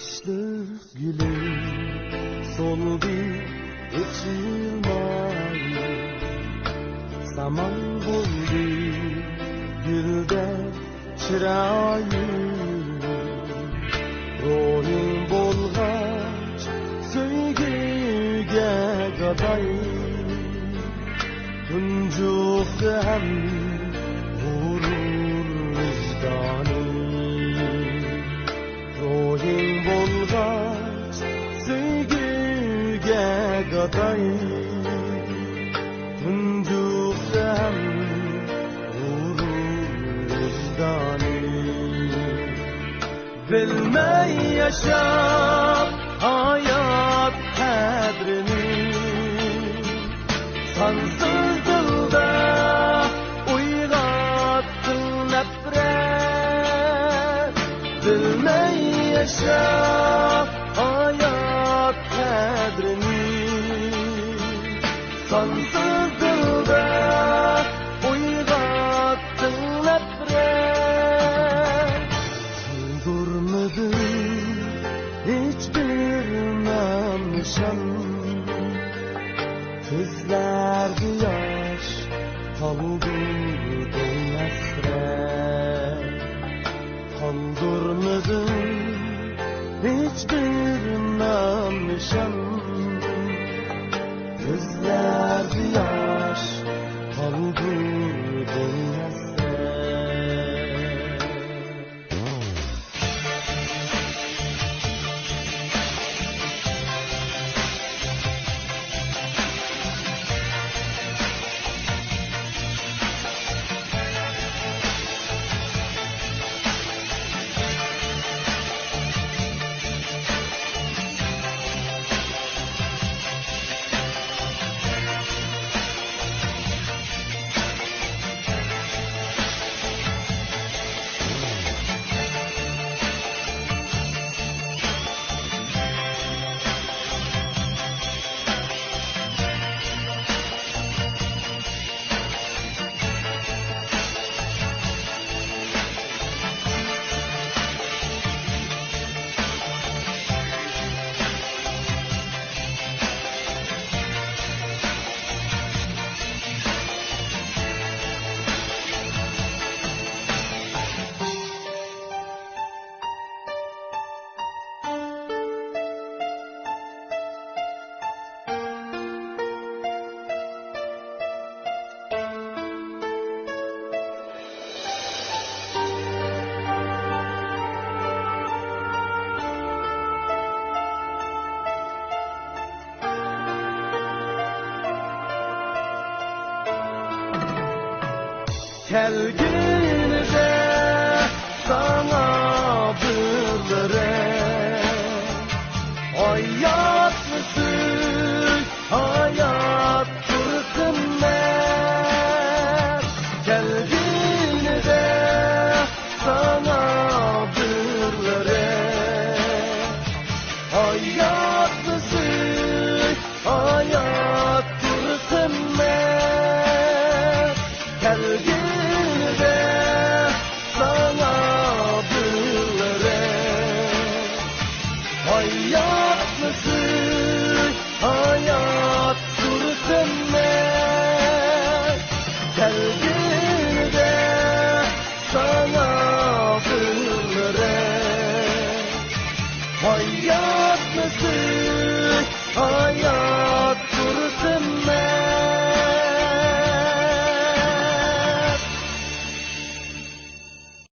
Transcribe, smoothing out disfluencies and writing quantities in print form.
Kışlık gülüm soldu içilmayı, zaman buldu gülde çırayı. Ruhum bolgaç söygüge gaday, tuncukta hem vurur vicdanı. Ruhum bolgaç söygüge gaday, tuncukta hem vurur vicdanı. Bilmey yaşap hayat kadrini, sansız dilda uygattın nefret. Bilmey yaşap hayat kadrini, sansız dilda uygattın nefret. Durmadı hiçbir namnişan, gözlerde yaş kaldırdın hasret. Kaldırmadı hiçbir namnişan, gözlerde yaş kaldırdın hasret. Kelginize sana bırlere, hayat mısın, hayat fırtınlar. Kelginize sana bırlere, hayat mısın, hayat fırtınlar. Kelginize sana bırlere, hayat mısın, hayat fırtınlar. Kelginize sana bırlere, hayat mısın, hayat fırtınlar.